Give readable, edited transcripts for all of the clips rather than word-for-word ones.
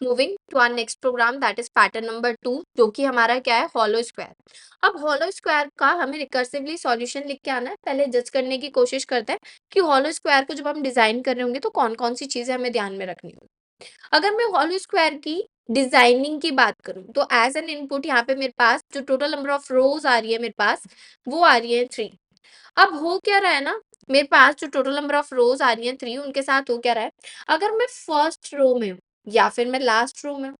Moving to our next program that is pattern number 2, जो कि हमारा क्या है, हॉलो स्क्वायर। अब हॉलो स्क्वायर का हमें रिकर्सिवली सॉल्यूशन लिख के आना है। पहले जज करने की कोशिश करते हैं कि हॉलो स्क्वायर को जब हम डिजाइन कर रहे होंगे तो कौन कौन सी चीजें हमें ध्यान में रखनी होगी। अगर मैं हॉलो स्क्वायर की डिजाइनिंग की बात करूं तो एज एन इनपुट यहाँ पे मेरे पास जो टोटल नंबर ऑफ रोज आ रही है मेरे पास, वो आ रही है 3। अब हो क्या रहा है ना, मेरे पास जो टोटल नंबर ऑफ रोज आ रही है 3, उनके साथ हो क्या रहा है, अगर मैं फर्स्ट रो में हूँ या फिर मैं लास्ट रो में हूँ,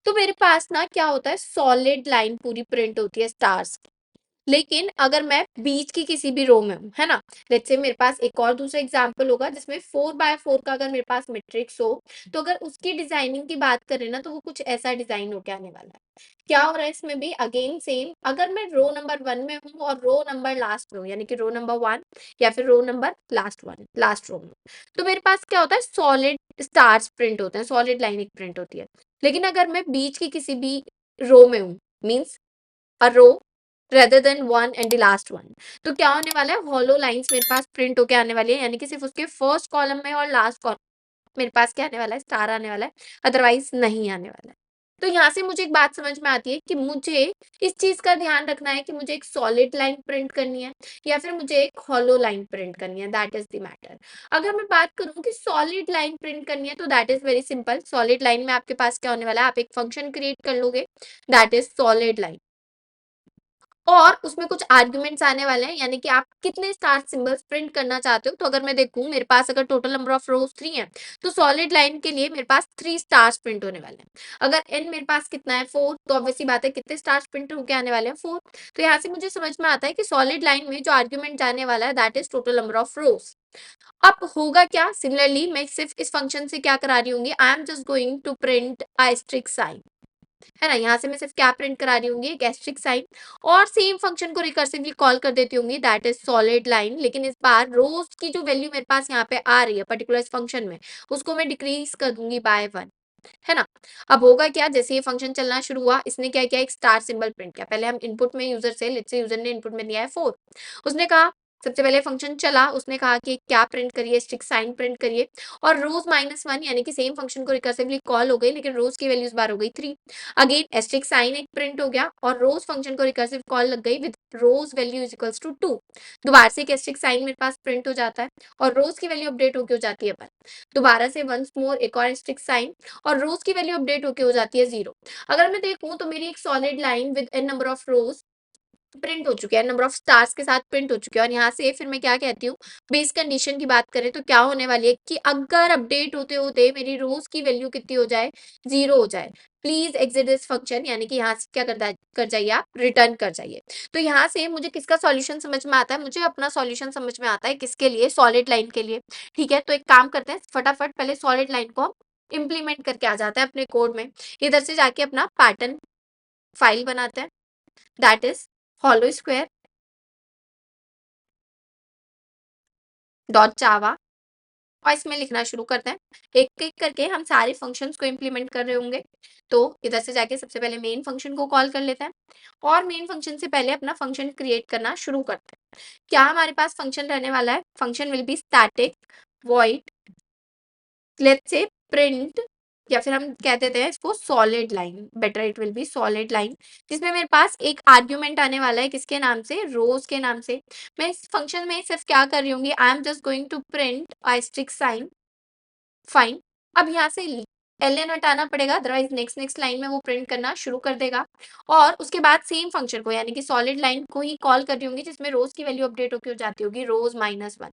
तो मेरे पास ना क्या होता है, सॉलिड लाइन पूरी प्रिंट होती है स्टार्स। लेकिन अगर मैं बीच की किसी भी रो में हूँ, है ना, लेट्स से मेरे पास एक और दूसरा एग्जांपल होगा जिसमें 4x4 का अगर मेरे पास मैट्रिक्स हो, तो अगर उसकी डिजाइनिंग की बात करें ना, तो वो कुछ ऐसा डिजाइन होके आने वाला है। क्या हो रहा है इसमें भी, अगेन सेम, अगर मैं रो नंबर 1 में हूँ और रो नंबर लास्ट में हूँ, यानी कि रो नंबर 1 या फिर row number last 1 last row में, तो मेरे पास क्या होता है, सॉलिड स्टार्स प्रिंट होते हैं, सॉलिड लाइन एक प्रिंट होती है। लेकिन अगर मैं बीच की किसी भी रो में हूँ, means a row rather than one and the last one, तो क्या होने वाला है, हॉलो लाइंस मेरे पास प्रिंट होके आने वाली है, यानी कि सिर्फ उसके फर्स्ट कॉलम में और लास्ट कॉलम मेरे पास क्या आने वाला है, स्टार आने वाला है, अदरवाइज नहीं आने वाला है। तो यहाँ से मुझे एक बात समझ में आती है कि मुझे इस चीज का ध्यान रखना है कि मुझे एक सॉलिड लाइन प्रिंट करनी है या फिर मुझे एक हॉलो लाइन प्रिंट करनी है, दैट इज द मैटर। अगर मैं बात करूं कि सॉलिड लाइन प्रिंट करनी है, तो that is very simple. Solid line में आपके पास क्या होने वाला है, आप एक फंक्शन क्रिएट कर लोगे, दैट इज सॉलिड लाइन, और उसमें कुछ आर्ग्यूमेंट्स आने वाले हैं, यानी कि आप कितने स्टार सिंबल्स प्रिंट करना चाहते हो। तो अगर मैं देखूं मेरे पास अगर टोटल नंबर ऑफ रोज 3 है, तो सॉलिड लाइन के लिए मेरे पास 3 स्टार्स प्रिंट होने वाले हैं। अगर एन मेरे पास कितना है, 4, तो ऑब्वियसली बात है कितने स्टार्स प्रिंट होके आने वाले हैं, 4। तो यहाँ से मुझे समझ में आता है कि सॉलिड लाइन में जो आर्ग्यूमेंट जाने वाला है, that is total number of रोज। अब होगा क्या, सिमिलरली मैं सिर्फ इस फंक्शन से क्या करा रही हूँ, I am just going to print asterisk sign, है ना, यहाँ से मैं सिर्फ क्या प्रिंट करा रही होंगी, एक एस्ट्रिक साइन, और सेम फंक्शन को रिकर्सिवली कॉल कर देती होंगी, दैट इज सॉलिड लाइन। लेकिन इस बार रोज की जो वैल्यू मेरे पास यहाँ पे आ रही है पर्टिकुलर इस फंक्शन में, उसको मैं डिक्रीज कर दूंगी बाय 1, है ना। अब होगा क्या, जैसे ये फंक्शन चलना शुरू हुआ, इसने क्या किया, एक स्टार सिंबल प्रिंट किया। पहले हम इनपुट में यूजर से, लेट्स से यूजर ने इनपुट में दिया है 4, उसने कहा, सबसे पहले फंक्शन चला, उसने कहा कि क्या प्रिंट करिए, स्टिक साइन प्रिंट करिए, और रोज -1, यानी कि सेम फंक्शन को रिकर्सिवली कॉल हो गई, लेकिन रोज की वैल्यू इस बार हो गई 3। अगेन एस्ट्रिक साइन एक प्रिंट हो गया और रोज फंक्शन को रिकर्सिव कॉल लग गई with rows value is equals to 2। दोबारा से एक एस्ट्रिक साइन मेरे पास प्रिंट हो जाता है और रोज की वैल्यू अपडेट होकर हो जाती है 1। दोबारा से वंस मोर एक और एस्ट्रिक साइन और रोज की वैल्यू अपडेट होके हो जाती है 0। अगर मैं देखूं तो मेरी एक solid line with n number of rows print हो चुकी है, नंबर ऑफ स्टार्स के साथ प्रिंट हो चुकी है। और यहाँ से फिर मैं क्या कहती हूँ, बेस कंडीशन की बात करें तो क्या होने वाली है कि अगर अपडेट होते होते मेरी रोज की वैल्यू कितनी हो जाए, 0 हो जाए, प्लीज एग्जिट दिस फंक्शन, यानी कि यहाँ से क्या कर जाइए, आप रिटर्न कर जाइए। तो यहाँ से मुझे किसका सॉल्यूशन समझ में आता है, मुझे अपना सॉल्यूशन समझ में आता है, किसके लिए, सॉलिड लाइन के लिए। ठीक है, तो एक काम करते हैं, फटाफट पहले सॉलिड लाइन को इम्प्लीमेंट करके आ जाते हैं अपने कोड में। इधर से जाके अपना पैटर्न फाइल बनाते हैं, that is hollow square dot जावा, और इसमें लिखना शुरू करते हैं। एक एक करके हम सारे फंक्शंस को इम्प्लीमेंट कर रहे होंगे। तो इधर से जाके सबसे पहले मेन फंक्शन को कॉल कर लेते हैं, और मेन फंक्शन से पहले अपना फंक्शन क्रिएट करना शुरू करते हैं। क्या हमारे पास फंक्शन रहने वाला है, function will be static void, let's say print, या फिर हम कह देते हैं इसको solid line, better it will be solid line, जिसमें मेरे पास एक आर्ग्यूमेंट आने वाला है, किसके नाम से, रोज के नाम से। मैं इस फंक्शन में सिर्फ क्या कर रही हूँ, I am just going to print asterisk sign, fine. अब यहाँ से ln हटाना पड़ेगा, अदरवाइज नेक्स्ट नेक्स्ट लाइन में वो प्रिंट करना शुरू कर देगा। और उसके बाद सेम फंक्शन को, यानी कि सॉलिड लाइन को ही कॉल कर रही होंगी, जिसमें रोज की वैल्यू अपडेट होकर हो जाती होगी, रोज -1।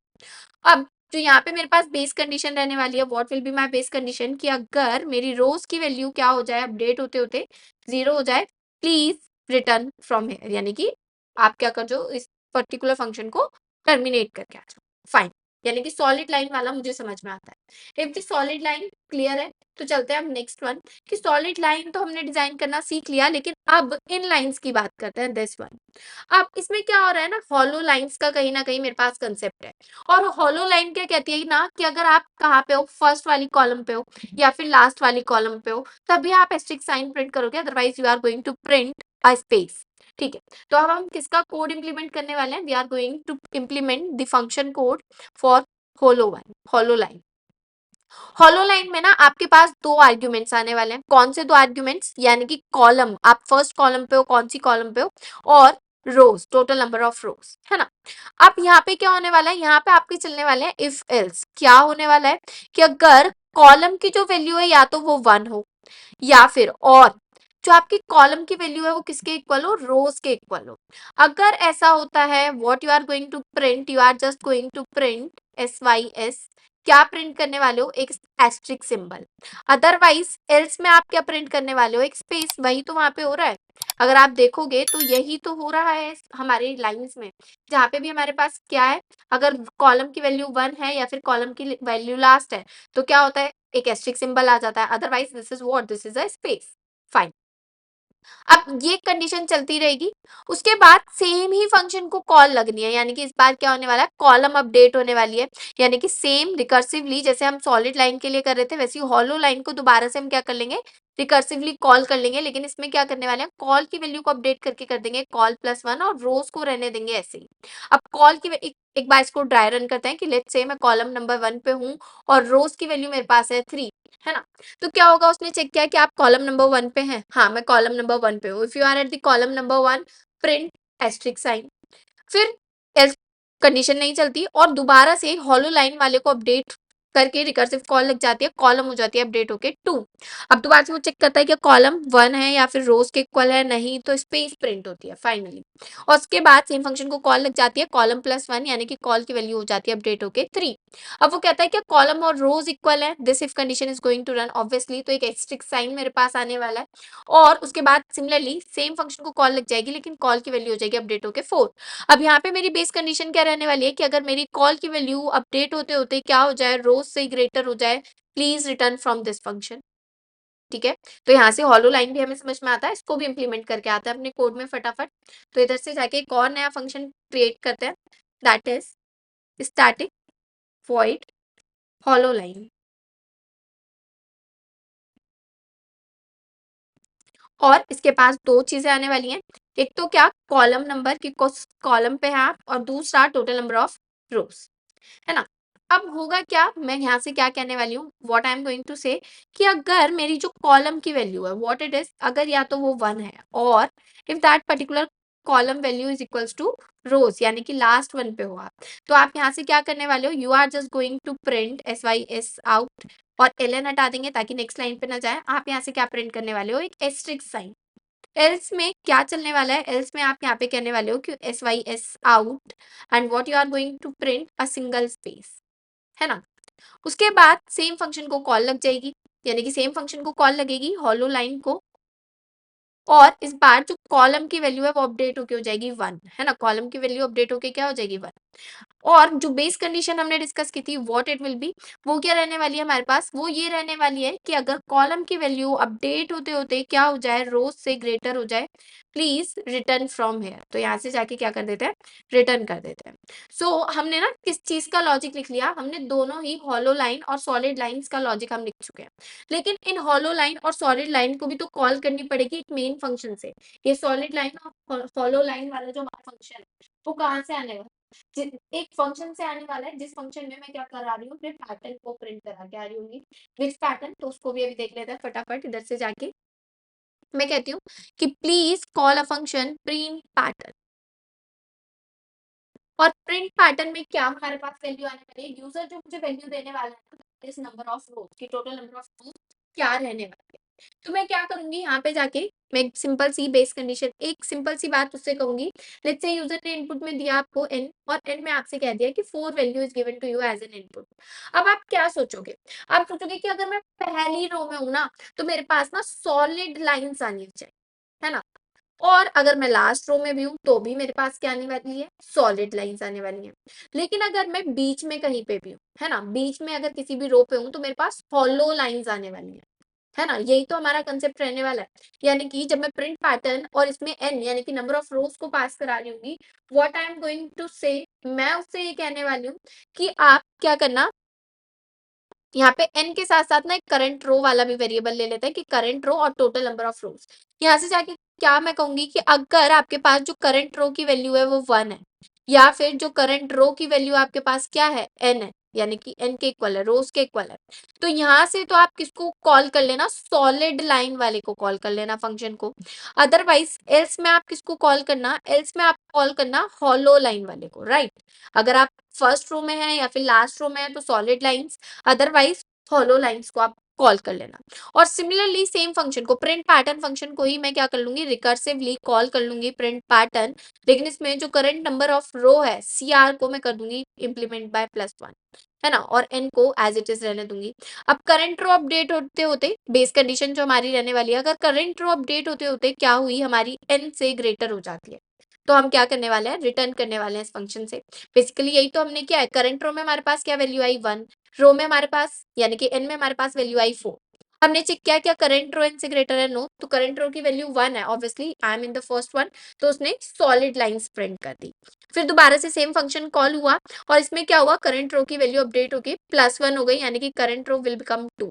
अब जो यहाँ पे मेरे पास बेस कंडीशन रहने वाली है, what will be my base condition, कि अगर मेरी रोज की वैल्यू क्या हो जाए, अपडेट होते होते 0 हो जाए, प्लीज रिटर्न फ्रॉम हियर, यानी कि आप क्या कर जो इस पर्टिकुलर फंक्शन को टर्मिनेट करके आ जाओ, फाइन। यानी कि सॉलिड लाइन वाला मुझे समझ में आता है। If the solid line clear है, तो चलते हैं हम नेक्स्ट वन, कि सॉलिड लाइन तो हमने डिजाइन करना सीख लिया, लेकिन अब इन लाइंस की बात करते हैं, दिस वन। अब इसमें क्या हो रहा है ना, हॉलो लाइंस का कहीं ना कहीं मेरे पास कंसेप्ट है। और हॉलो लाइन क्या कहती है ना, कि अगर आप कहाँ पे हो, फर्स्ट वाली कॉलम पे हो या फिर लास्ट वाली कॉलम पे हो, तभी आप एस्ट्रिक साइन प्रिंट करोगे, otherwise you are going to print a space. ठीक है, तो अब हम किसका कोड इंप्लीमेंट करने वाले हैं, we are going to implement the function code for hollow line. Hollow line में ना आपके पास दो आर्ग्यूमेंट्स आने वाले हैं। कौन से दो आर्ग्यूमेंट्स? यानी कि कॉलम, आप फर्स्ट कॉलम पे हो, कौन सी कॉलम पे हो, और रोज, टोटल नंबर ऑफ रोज, है ना। अब यहाँ पे क्या होने वाला है, यहाँ पे आपके चलने वाले हैं इफ एल्स। क्या होने वाला है कि अगर कॉलम की जो वैल्यू है या तो वो 1 हो, या फिर और जो आपकी कॉलम की वैल्यू है वो किसके इक्वल हो, रोज के इक्वल हो। अगर ऐसा होता है, what you are going to print, you are just going to print SYS। क्या प्रिंट करने वाले हो, एक एस्ट्रिक सिंबल। अदरवाइज एल्स में आप क्या प्रिंट करने वाले हो, एक स्पेस। वही तो वहां पे हो रहा है। अगर आप देखोगे तो यही तो हो रहा है हमारे लाइंस में, जहाँ पे भी हमारे पास क्या है, अगर कॉलम की वैल्यू 1 है या फिर कॉलम की वैल्यू लास्ट है, तो क्या होता है, एक एस्ट्रिक सिंबल आ जाता है। Otherwise this is what, this is a space. Fine. अब ये कंडीशन चलती रहेगी। उसके बाद सेम ही फंक्शन को कॉल लगनी है, यानी कि इस बार क्या होने वाला है, कॉलम अपडेट होने वाली है। यानी कि सेम रिकर्सिवली जैसे हम सॉलिड लाइन के लिए कर रहे थे, वैसे ही हॉलो लाइन को दोबारा से हम क्या कर लेंगे, रिकर्सिवली कॉल कर लेंगे। लेकिन इसमें क्या करने वाले हैं, कॉल की वैल्यू को अपडेट करके कर देंगे कॉल +1, और रोज को रहने देंगे ऐसे ही। अब कॉल की एक बार इसको ड्राई रन करते हैं कि लेट्स से मैं कॉलम नंबर 1 पे हूँ और रोज की वैल्यू मेरे पास है 3, है ना। तो क्या होगा, उसने चेक किया कि आप कॉलम नंबर 1 पे हैं। हाँ, मैं कॉलम नंबर 1 पे हूँ। If you are at the column number 1, print asterisk sign. फिर एल्स कंडीशन नहीं चलती और दोबारा से हॉलो लाइन वाले को अपडेट करके रिकर्सिव कॉल लग जाती है, कॉलम हो जाती है अपडेट होके 2। अब दोबारा से वो चेक करता है कि कॉलम 1 है या फिर रोज के इक्वल है, नहीं तो स्पेस प्रिंट होती है फाइनली। और उसके बाद सेम फंक्शन को कॉल लग जाती है कॉलम +1, यानी कि कॉल की वैल्यू हो जाती है अपडेट होके 3। अब वो कहता है कि कॉलम और रोज इक्वल है, this if condition is going to run obviously, तो एक एस्ट्रिक साइन मेरे पास आने वाला है। और उसके बाद सिमिलरली सेम फंक्शन को कॉल लग जाएगी, लेकिन कॉल की वैल्यू हो जाएगी अपडेट होके 4। अब यहाँ पे मेरी बेस कंडीशन क्या रहने वाली है कि अगर मेरी कॉल की वैल्यू अपडेट होते होते क्या हो जाए, रोज से ग्रेटर हो जाए, please return from this function. ठीक है, तो यहाँ से हॉलो लाइन भी हमें समझ में आता है, इसको भी इंप्लीमेंट करके आता है अपने कोड में फटाफट। तो इधर से जाके एक और नया फंक्शन क्रिएट करते हैं, that is static void hollow line. और इसके पास दो चीजें आने वाली हैं, एक तो क्या, कॉलम नंबर की कॉलम पे है आप, और दूसरा टोटल नंबर ऑफ रोज, है ना। अब होगा क्या, मैं यहाँ से क्या कहने वाली हूँ, what I am going to say, कि अगर मेरी जो कॉलम की वैल्यू है व्हाट इट इज, अगर या तो वो 1 है, और if that particular column value is equals to rows, यानी कि लास्ट 1 पे हो आप, तो आप यहाँ से क्या करने वाले हो, you are just going to print SYS out, और ln हटा देंगे ताकि नेक्स्ट लाइन पे ना जाए। आप यहाँ से क्या प्रिंट करने वाले हो, एक एस्ट्रिक साइन। एल्स में क्या चलने वाला है, एल्स में आप यहाँ पे कहने वाले हो कि SYS out, and what you are going to print a single space, है ना। उसके बाद सेम फंक्शन को कॉल लग जाएगी, यानी कि सेम फंक्शन को कॉल लगेगी हॉलो लाइन को, और इस बार जो कॉलम की वैल्यू है वो अपडेट होके हो जाएगी 1, है ना। कॉलम की वैल्यू अपडेट होके क्या हो जाएगी, 1। और जो बेस कंडीशन हमने डिस्कस की थी व्हाट इट विल बी, वो क्या रहने वाली है हमारे पास, वो ये रहने वाली है कि अगर कॉलम की वैल्यू अपडेट होते होते क्या हो जाए, रोज से ग्रेटर हो जाए, प्लीज रिटर्न फ्रॉम हेयर। तो यहाँ से जाके क्या कर देते हैं, रिटर्न कर देते हैं। सो हमने ना किस चीज का लॉजिक लिख लिया, हमने दोनों ही हॉलो लाइन और सॉलिड लाइंस का लॉजिक हम लिख चुके हैं। लेकिन इन हॉलो लाइन और सॉलिड लाइन को भी तो कॉल करनी पड़ेगी एक मेन फंक्शन से। ये सॉलिड लाइन और हॉलो लाइन वाला जो हमारा फंक्शन है वो कहाँ से आने वाला, एक फंक्शन से आने वाला है, जिस फंक्शन में मैं क्या करा रही हूँ, अपने पैटर्न को प्रिंट करा के आ रही हूँ। विच पैटर्न, तो उसको भी अभी देख लेते हैं फटाफट। इधर से जाके मैं कहती हूँ कि please call a function print pattern, और प्रिंट पैटर्न में क्या हमारे पास वैल्यू आने वाली है, यूजर जो मुझे वैल्यू देने वाला है इस नंबर ऑफ रोज की, टोटल नंबर ऑफ रोज क्या रहने वाली है। तो मैं क्या करूंगी, यहाँ पे जाके मैं एक सिंपल सी बेस कंडीशन, एक सिंपल सी बात उससे कहूंगी। लेट्स से यूजर ने इनपुट में दिया आपको n, और n में आपसे कह दिया कि 4 value is given to you as an input. अब आप क्या सोचोगे, आप सोचोगे कि अगर मैं पहली रो में हूं ना, तो मेरे पास ना सॉलिड लाइंस आनी चाहिए, है ना। और अगर मैं लास्ट रो में भी हूँ तो भी मेरे पास क्या आने वाली है, सॉलिड लाइंस आने वाली हैं। लेकिन अगर मैं बीच में कहीं पे भी हूँ, है ना, बीच में अगर किसी भी रो पे हूँ तो मेरे पास हॉलो लाइंस आने वाली हैं, है ना। यही तो हमारा कंसेप्ट रहने वाला है। यानी कि जब मैं प्रिंट पैटर्न और इसमें n यानी कि नंबर ऑफ रोज को पास करा रही हूँ, what I am going to say, मैं उससे ये कहने वाली हूँ कि आप क्या करना, यहाँ पे n के साथ साथ ना एक करंट रो वाला भी वेरिएबल ले लेते हैं कि करंट रो और टोटल नंबर ऑफ रोज। यहाँ से जाके क्या मैं कहूंगी कि अगर आपके पास जो करंट रो की वैल्यू है वो 1 है, या फिर जो करंट रो की वैल्यू आपके पास क्या है, n है, यानी कि n के इक्वल है, रोज के इक्वल है। तो यहाँ से तो आप किसको कॉल कर लेना, सॉलिड लाइन वाले को कॉल कर लेना फंक्शन को। अदरवाइज एल्स में आप किसको कॉल करना, एल्स में आप कॉल करना हॉलो लाइन वाले को, राइट। अगर आप फर्स्ट रो में है या फिर लास्ट रो में है तो solid lines, otherwise hollow lines को आप कॉल कर लेना। और सिमिलरली सेम फंक्शन को, प्रिंट पैटर्न फंक्शन को ही मैं क्या कर लूंगी, रिकर्सिवली कॉल कर लूंगी प्रिंट पैटर्न। लेकिन इसमें जो करंट नंबर ऑफ रो है CR को मैं कर दूंगी इंप्लीमेंट बाय +1, है ना, और n को एज इट इज रहने दूंगी। अब करंट रो अपडेट होते होते बेस कंडीशन जो हमारी रहने वाली है, अगर करंट रो अपडेट होते होते क्या हुई, हमारी n से ग्रेटर हो जाती है, तो हम क्या करने वाले हैं, रिटर्न करने वाले हैं इस फंक्शन से। बेसिकली यही तो हमने किया है। करंट रो में हमारे पास क्या वैल्यू आई 1, रो में हमारे पास यानी कि n में हमारे पास वैल्यू आई 4। हमने चेक किया क्या करंट रो n से ग्रेटर है, नो, तो करंट रो की वैल्यू 1 है, obviously I am in the first one, तो उसने सॉलिड लाइंस प्रिंट कर दी। फिर दोबारा से सेम फंक्शन कॉल हुआ और इसमें क्या हुआ, करंट रो की वैल्यू अपडेट होगी +1 हो गई, यानी कि करंट रो विल बिकम 2।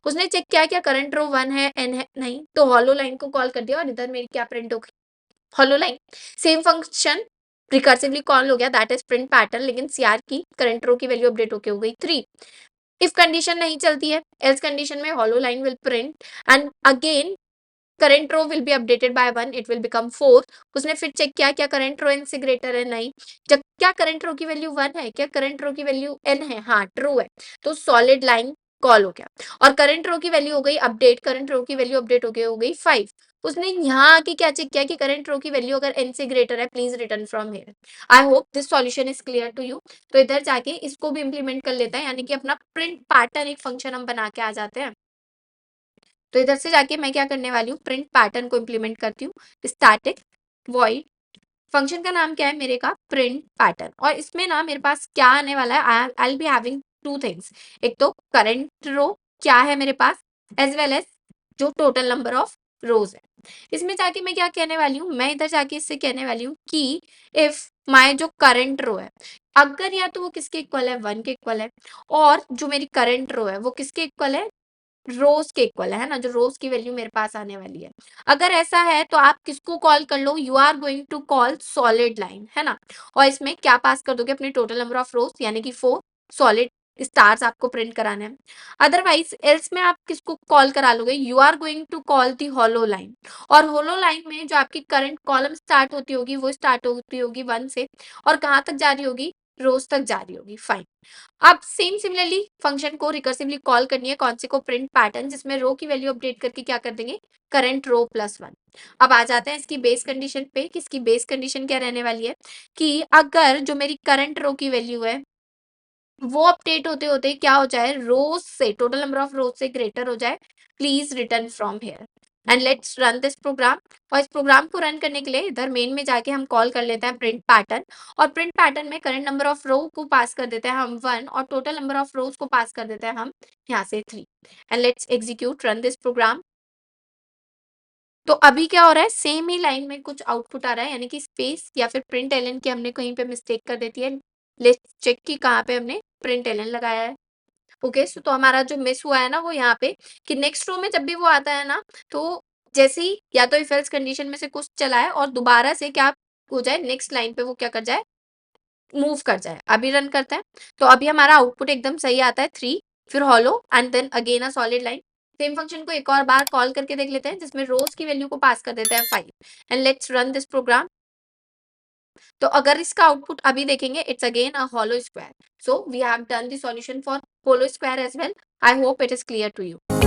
उसने चेक किया क्या करंट रो 1 है, n है नहीं, तो हॉलो लाइन को कॉल कर दिया और इधर मेरी क्या प्रिंट हो गई, hollow line. Same function recursively call हो गया, दैट इज प्रिंट पैटर्न, लेकिन CR की करंट रो की वैल्यू अपडेट होके हो गई 3। इफ कंडीशन नहीं चलती है, एल्स कंडीशन में hollow line will print and again current row will be updated by 1, it will become 4। उसने फिर चेक किया क्या करंट रो n से ग्रेटर है, नहीं। जब क्या करंट रो की वैल्यू 1 है, क्या करंट रो की वैल्यू n है, हाँ ट्रू है, तो सॉलिड लाइन कॉल हो गया। और करंट रो की वैल्यू हो गई अपडेट, करंट रो की वैल्यू अपडेट हो गई 5। उसने यहाँ आके क्या चेक किया कि करंट रो की वैल्यू अगर n से ग्रेटर है, please return from here. I hope this solution is clear to you. तो इधर जाके इसको भी इंप्लीमेंट कर लेता है, यानी कि अपना प्रिंट पैटर्न एक फंक्शन हम बना के आ जाते हैं। तो इधर से जाके मैं क्या करने वाली हूँ, प्रिंट पैटर्न को इंप्लीमेंट करती हूँ। स्टैटिक वॉइड फंक्शन का नाम क्या है मेरे का, प्रिंट पैटर्न। और इसमें ना मेरे पास क्या आने वाला है, I will be having two things. एक तो करंट रो क्या है मेरे पास, एज वेल एज जो टोटल नंबर ऑफ रोज है। इसमें जाके मैं क्या कहने वाली हूँ, मैं इधर जाके इससे कहने वाली हूँ कि इफ माय जो करंट रो है, अगर या तो वो किसके इक्वल है, 1 के इक्वल है, और जो मेरी करंट रो है वो किसके इक्वल है, रोज के इक्वल है ना, जो रोज की वैल्यू मेरे पास आने वाली है। अगर ऐसा है तो आप किसको कॉल कर लो, you are going to call solid line, है ना। और इसमें क्या पास कर दोगे, अपने टोटल नंबर ऑफ रोज यानी कि 4 सॉलिड स्टार्स आपको प्रिंट कराने हैं। अदरवाइज एल्स में आप किसको कॉल करा लोगे, you are going to call the hollow line. और होलो लाइन में जो आपकी करंट कॉलम स्टार्ट होती होगी वो स्टार्ट होती होगी 1 से, और कहाँ तक जा रही होगी, रोज तक जा रही होगी, फाइन। अब सेम सिमिलरली फंक्शन को रिकर्सिवली कॉल करनी है, कौन से को, प्रिंट पैटर्न, जिसमें रो की वैल्यू अपडेट करके क्या कर देंगे, करंट रो +1। अब आ जाते हैं इसकी बेस कंडीशन पे, किसकी बेस कंडीशन क्या रहने वाली है कि अगर जो मेरी करंट रो की वैल्यू है वो अपडेट होते होते क्या हो जाए, रोज से टोटल नंबर ऑफ रोज से ग्रेटर हो जाए, please return from here and let's run this program. और इस प्रोग्राम को रन करने के लिए इधर मेन में जाके हम कॉल कर लेते हैं प्रिंट पैटर्न। और प्रिंट पैटर्न में करंट नंबर ऑफ रो को पास कर देते हैं हम 1, और टोटल नंबर ऑफ रोज को पास कर देते हैं हम यहाँ से 3। And let's execute run this program. तो अभी क्या हो रहा है, सेम ही लाइन में कुछ आउटपुट आ रहा है, यानी कि स्पेस या फिर प्रिंट एलन की हमने कहीं पे मिस्टेक कर देती है। लेट्स चेक कि कहाँ पे हमने प्रिंट एलन लगाया है। ओके, सो तो हमारा जो मिस हुआ है ना वो यहाँ पे, कि नेक्स्ट रो में जब भी वो आता है ना, तो जैसे ही या तो इफ एल्स कंडीशन में से कुछ चला है और दोबारा से क्या हो जाए, नेक्स्ट लाइन पे वो क्या कर जाए, मूव कर जाए। अभी रन करते हैं, तो अभी हमारा आउटपुट एकदम सही आता है 3, फिर hollow and then again a solid line. Same function को एक और बार कॉल करके देख लेते हैं, जिसमें रोज की वैल्यू को पास कर देते हैं 5 and let's run this program. तो अगर इसका आउटपुट अभी देखेंगे, it's again a hollow square. So we have done the solution for hollow square as well. I hope it is clear to you.